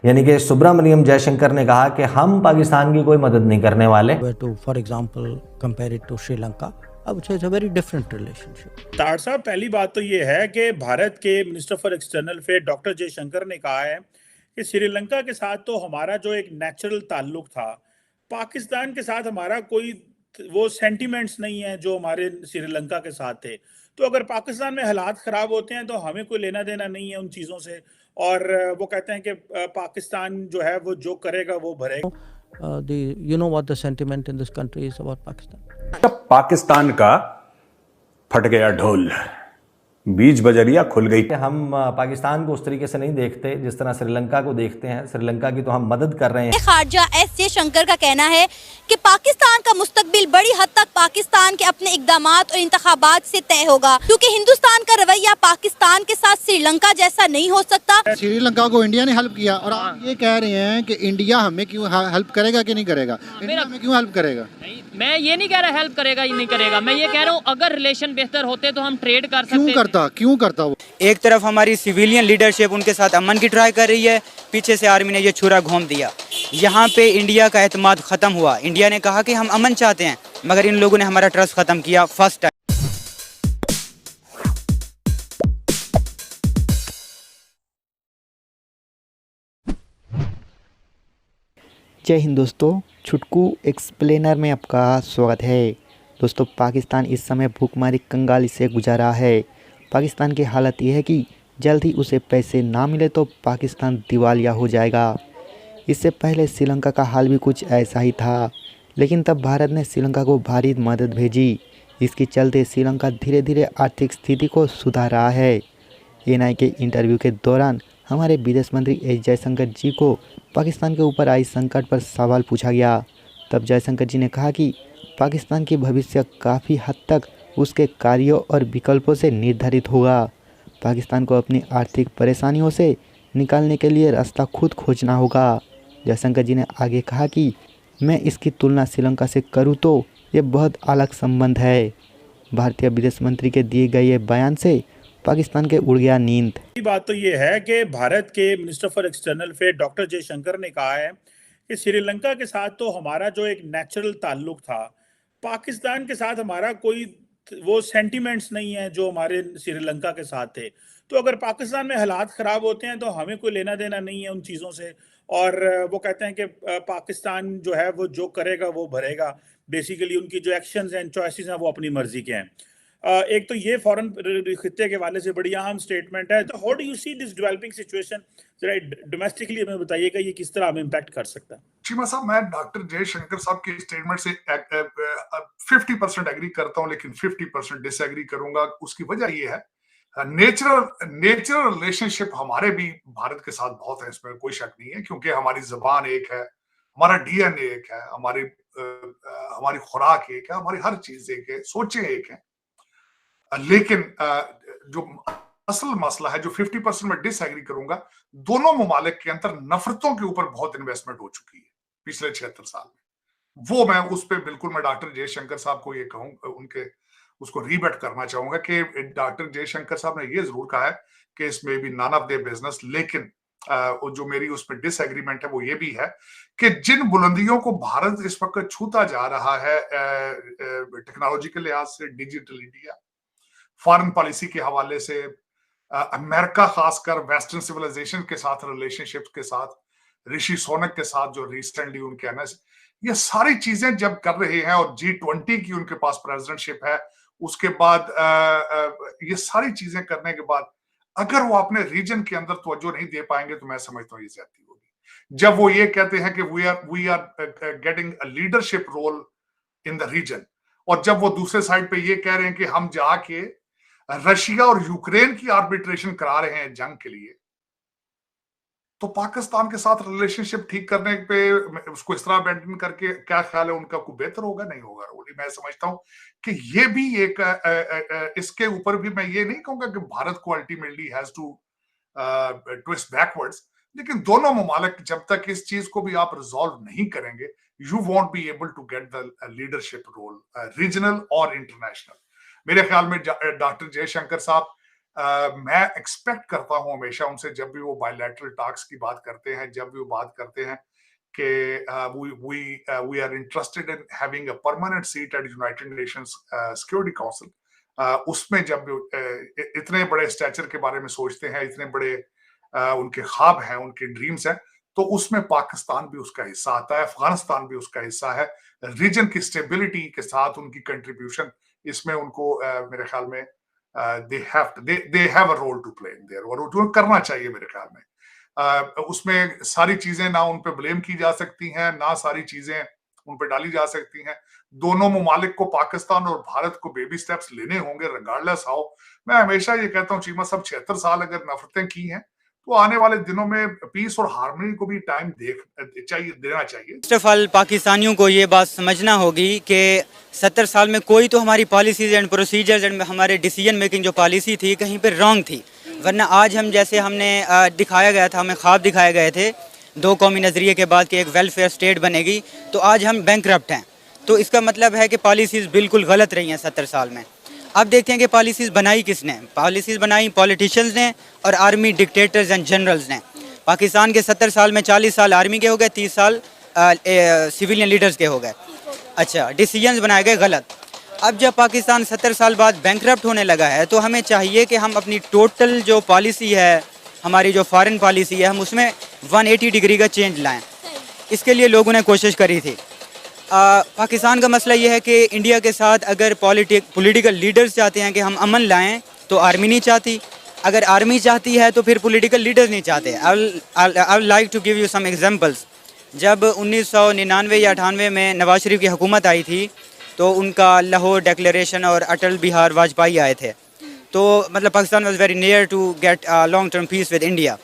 यानी कि सुब्रमण्यम जयशंकर ने कहा कि हम पाकिस्तान की कोई मदद नहीं करने वाले। For example, compare it to Sri Lanka, I would say it's a very different relationship. तार साहब, पहली बात तो ये है कि भारत के minister for external affair doctor Jaishankar ने कहा है कि श्रीलंका के साथ तो हमारा जो एक नेचुरल ताल्लुक था, पाकिस्तान के साथ हमारा कोई वो सेंटिमेंट्स नहीं है जो हमारे श्रीलंका के साथ थे। तो अगर पाकिस्तान में हालात ख़राब होते हैं तो हमें कोई लेना देना नहीं है उन चीज़ों से। और वो कहते हैं कि पाकिस्तान जो है वो जो करेगा वो भरेगा। You know what the sentiment in this country is about Pakistan? जब पाकिस्तान का फट गया ढोल, बीज बजरिया खुल गई। हम पाकिस्तान को उस तरीके से नहीं देखते जिस तरह श्रीलंका को देखते हैं। श्रीलंका की तो हम मदद कर रहे हैं। खारजा एस जयशंकर का कहना है कि पाकिस्तान का मुस्तकबिल बड़ी हद तक पाकिस्तान के अपने इक़दामात और इंतखाबात से तय होगा, क्योंकि हिंदुस्तान का रवैया पाकिस्तान के साथ श्रीलंका जैसा नहीं हो सकता। श्रीलंका को इंडिया ने हेल्प किया और आप ये कह रहे हैं कि इंडिया हमें क्यों हेल्प करेगा कि नहीं करेगा? इंडिया हमें क्यों हेल्प करेगा? मैं ये नहीं कह रहा हेल्प करेगा या नहीं करेगा, मैं ये कह रहा हूँ अगर रिलेशन बेहतर होते तो हम ट्रेड कर सकते। क्यों करता वो? एक तरफ हमारी सिविलियन लीडरशिप उनके साथ अमन की ट्राई कर रही है, पीछे से आर्मी ने ये छुरा घोंप दिया। यहाँ पे इंडिया का एतमाद खत्म हुआ। इंडिया ने कहा कि हम अमन चाहते हैं, मगर इन लोगों ने हमारा ट्रस्ट खत्म किया फर्स्ट टाइम। जय हिंद दोस्तों, छुटकू एक्सप्लेनर में आपका स्वागत है। दोस्तों, पाकिस्तान इस समय भूखमरी कंगाली से गुजारा है। पाकिस्तान की हालत यह है कि जल्द ही उसे पैसे ना मिले तो पाकिस्तान दिवालिया हो जाएगा। इससे पहले श्रीलंका का हाल भी कुछ ऐसा ही था, लेकिन तब भारत ने श्रीलंका को भारी मदद भेजी। इसके चलते श्रीलंका धीरे धीरे आर्थिक स्थिति को सुधार रहा है। एएनआई के इंटरव्यू के दौरान हमारे विदेश मंत्री एस जयशंकर जी को पाकिस्तान के ऊपर आई संकट पर सवाल पूछा गया। तब जयशंकर जी ने कहा कि पाकिस्तान की भविष्य काफ़ी हद तक उसके कार्यों और विकल्पों से निर्धारित होगा। पाकिस्तान को अपनी आर्थिक परेशानियों से निकालने के लिए रास्ता खुद खोजना होगा। जयशंकर जी ने आगे कहा कि मैं इसकी तुलना श्रीलंका से करूं तो ये बहुत अलग संबंध है। भारतीय विदेश मंत्री के दिए गए ये बयान से पाकिस्तान के उड़ गया नींद। बात तो ये है कि भारत के minister for external affair doctor Jaishankar ने कहा है कि श्रीलंका के साथ तो हमारा जो एक नेचुरल ताल्लुक था, पाकिस्तान के साथ हमारा कोई वो सेंटिमेंट्स नहीं है जो हमारे श्रीलंका के साथ थे। तो अगर पाकिस्तान में हालात ख़राब होते हैं तो हमें कोई लेना देना नहीं है उन चीज़ों से। और वो कहते हैं कि पाकिस्तान जो है वो जो करेगा वो भरेगा। बेसिकली उनकी जो एक्शंस एंड चॉइसेस हैं वो अपनी मर्जी के हैं। एक तो ये फॉरेन खित्ते के वाले से बड़ी अहम स्टेटमेंट है। तो how do you see this developing situation? जरा डोमेस्टिकली हमें बताइएगा ये किस तरह हमें इम्पैक्ट कर सकता है। चीमा साहब, मैं डॉक्टर जयशंकर साहब की स्टेटमेंट से 50% एग्री करता हूं, लेकिन 50% डिसएग्री करूंगा। उसकी वजह ये है, नेचुरल रिलेशनशिप हमारे भी भारत के साथ बहुत है, इसमें कोई शक नहीं है, क्योंकि हमारी जबान एक है, हमारा डीएनए एक है, हमारी खुराक एक है, हमारी हर चीज एक है, सोचें एक है। लेकिन जो असल मसला है, जो 50% में डिसएग्री करूंगा, दोनों ममालिक के अंदर नफरतों के ऊपर बहुत इन्वेस्टमेंट हो चुकी है पिछले 76 साल में। वो मैं उस पर बिल्कुल मैं डॉक्टर जयशंकर साहब को ये कहूँ, उसको रीबैट करना चाहूंगा कि डॉक्टर जयशंकर साहब ने ये जरूर कहा है कि इसमें भी नन ऑफ देयर बिजनेस, लेकिन जो मेरी उस पर डिसएग्रीमेंट है वो ये भी है कि जिन बुलंदियों को भारत इस वक्त छूता जा रहा है टेक्नोलॉजी के लिहाज से, डिजिटल इंडिया, फॉरेन पॉलिसी के हवाले से, अमेरिका खासकर वेस्टर्न सिविलाइजेशन के साथ रिलेशनशिप के साथ, ऋषि सोनक के साथ जो रिसेंटली उनके आने से, ये सारी चीजें जब कर रहे हैं और G20 की उनके पास प्रेसिडेंटशिप है, उसके बाद ये सारी चीजें करने के बाद अगर वो अपने रीजन के अंदर तवज्जो नहीं दे पाएंगे तो मैं समझता हूँ ये ज्यादती होगी। जब वो ये कहते हैं कि we are getting a leadership role in the region, और जब वो दूसरे साइड पे ये कह रहे हैं कि हम जाके रशिया और यूक्रेन की आर्बिट्रेशन करा रहे हैं जंग के लिए, तो पाकिस्तान के साथ रिलेशनशिप ठीक करने पे उसको इस तरह अबैंडन करके क्या ख्याल है उनका, कोई बेहतर होगा? नहीं होगा। रोली, मैं समझता हूं कि ये भी एक इसके ऊपर भी मैं ये नहीं कहूंगा कि भारत को ultimately has to twist backwards, लेकिन दोनों ममालिक जब तक इस चीज को भी आप रिजॉल्व नहीं करेंगे, you won't be able to get the leadership role regional और इंटरनेशनल। मेरे ख्याल में डॉक्टर जयशंकर साहब मैं एक्सपेक्ट करता हूं हमेशा उनसे, जब भी वो बायलैटरल टॉक्स की बात करते हैं, जब भी वो बात करते हैं कि we are interested in having a permanent seat at United Nations Security Council, उसमें जब इतने बड़े स्टैचर के बारे में सोचते हैं, इतने बड़े उनके ख्वाब हैं, उनके ड्रीम्स हैं, तो उसमें पाकिस्तान भी उसका हिस्सा आता है, अफगानिस्तान भी उसका हिस्सा है। रीजन की स्टेबिलिटी के साथ उनकी कंट्रीब्यूशन इसमें उनको मेरे ख्याल में they have a role to play in there, और जो करना चाहिए मेरे ख्याल में। उसमें सारी चीजें ना उन पे ब्लेम की जा सकती हैं, ना सारी चीजें उन पे डाली जा सकती हैं। दोनों ममालिक को, पाकिस्तान और भारत को, बेबी स्टेप्स लेने होंगे रिगार्डलेस हाउ। मैं हमेशा ये कहता हूँ चीमा साहब, 76 साल अगर नफरतें की हैं तो आने वाले दिनों में पीस और हार्मनी को भी टाइम देना चाहिए। फर्स्ट ऑफ ऑल पाकिस्तानियों को ये बात समझना होगी कि 70 साल में कोई तो हमारी पॉलिसीज एंड प्रोसीजर्स एंड हमारे डिसीजन मेकिंग जो पॉलिसी थी कहीं पे रॉन्ग थी, वरना आज हम जैसे हमने दिखाया गया था, हमें ख्वाब दिखाए गए थे 2 कौमी नज़रिए के बाद कि एक वेलफेयर स्टेट बनेगी, तो आज हम बैंकरप्ट हैं। तो इसका मतलब है कि पॉलिसीज़ बिल्कुल गलत रही हैं 70 साल में। अब देखते हैं कि पॉलिसीज़ बनाई किसने। पॉलिसीज़ बनाई पॉलिटिशियंस ने और आर्मी डिक्टेटर्स एंड जनरल्स ने। पाकिस्तान के 70 साल में 40 साल आर्मी के हो गए, 30 साल सिविलियन लीडर्स के हो गए। अच्छा, डिसीजंस बनाए गए गलत। अब जब पाकिस्तान 70 साल बाद बैंकरप्ट होने लगा है तो हमें चाहिए कि हम अपनी टोटल जो पॉलिसी है, हमारी जो फॉरेन पॉलिसी है, हम उसमें 180 डिग्री का चेंज लाएँ। इसके लिए लोगों ने कोशिश करी थी। पाकिस्तान का मसला ये है कि इंडिया के साथ अगर पॉलिटिकल लीडर्स चाहते हैं कि हम अमन लाएं तो आर्मी नहीं चाहती, अगर आर्मी चाहती है तो फिर पॉलिटिकल लीडर्स नहीं चाहते। I would like to give you some examples. जब 1999 या 98 में नवाज शरीफ की हुकूमत आई थी तो उनका लाहौर डिक्लेरेशन और अटल बिहार वाजपेयी आए थे, तो मतलब Pakistan was very near to get long term peace with India.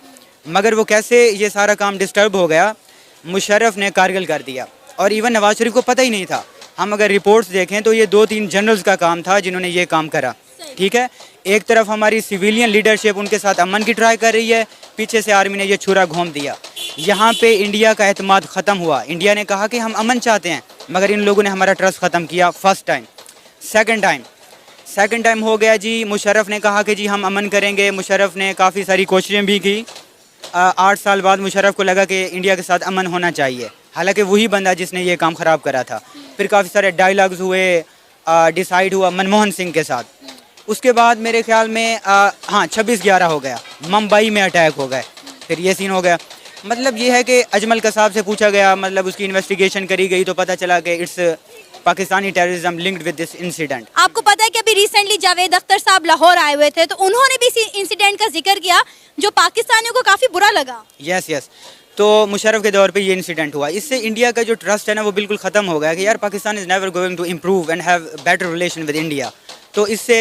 मगर वो कैसे ये सारा काम डिस्टर्ब हो गया, मुशर्रफ ने कारगिल कर दिया और इवन नवाज शरीफ को पता ही नहीं था। हम अगर रिपोर्ट्स देखें तो ये 2-3 जनरल्स का काम था जिन्होंने ये काम करा। ठीक है, एक तरफ हमारी सिविलियन लीडरशिप उनके साथ अमन की ट्राई कर रही है, पीछे से आर्मी ने ये छुरा घोंप दिया। यहाँ पे इंडिया का एतमाद ख़त्म हुआ। इंडिया ने कहा कि हम अमन चाहते हैं, मगर इन लोगों ने हमारा ट्रस्ट ख़त्म किया। First time. सेकंड टाइम हो गया जी, मुशर्रफ ने कहा कि जी हम अमन करेंगे। मुशर्रफ ने काफ़ी सारी कोशिशें भी की। 8 साल बाद मुशर्रफ को लगा कि इंडिया के साथ अमन होना चाहिए, हालांकि वही बंदा जिसने ये काम ख़राब करा था। फिर काफ़ी सारे डायलॉग्स हुए, डिसाइड हुआ मनमोहन सिंह के साथ। उसके बाद मेरे ख्याल में 26/11 हो गया, मुंबई में अटैक हो गए, फिर ये सीन हो गया। मतलब ये है कि अजमल कसाब से पूछा गया, मतलब उसकी इन्वेस्टिगेशन करी गई तो पता चला कि it's Pakistani terrorism linked with this incident. आपको पता है कि अभी रिसेंटली जावेद अख्तर साहब लाहौर आए हुए थे, तो उन्होंने भी इसी इंसिडेंट का जिक्र किया जो पाकिस्तानियों को काफ़ी बुरा लगा। यस। तो मुशर्रफ के दौर पे ये इंसिडेंट हुआ। इससे इंडिया का जो ट्रस्ट है ना वो बिल्कुल ख़त्म हो गया कि यार Pakistan is never going to improve and have better relation with India. तो इससे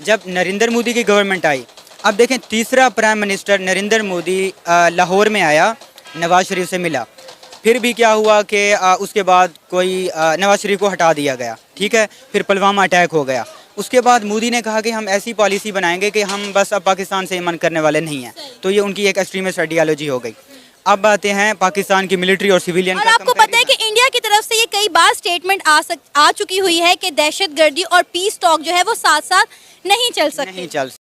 जब नरेंद्र मोदी की गवर्नमेंट आई, अब देखें तीसरा प्राइम मिनिस्टर नरेंद्र मोदी लाहौर में आया, नवाज शरीफ से मिला। फिर भी क्या हुआ कि उसके बाद कोई नवाज शरीफ को हटा दिया गया। ठीक है, फिर पुलवामा अटैक हो गया। उसके बाद मोदी ने कहा कि हम ऐसी पॉलिसी बनाएंगे कि हम बस अब पाकिस्तान से अमन करने वाले नहीं हैं। तो ये उनकी एक एक्सट्रीमिस्ट आइडियोलॉजी हो गई। अब आते हैं पाकिस्तान की मिलिट्री और सिविलियन। और आपको पता है कि इंडिया की तरफ से ये कई बार स्टेटमेंट आ चुकी हुई है कि दहशतगर्दी और पीस टॉक जो है वो साथ साथ नहीं चल सकते।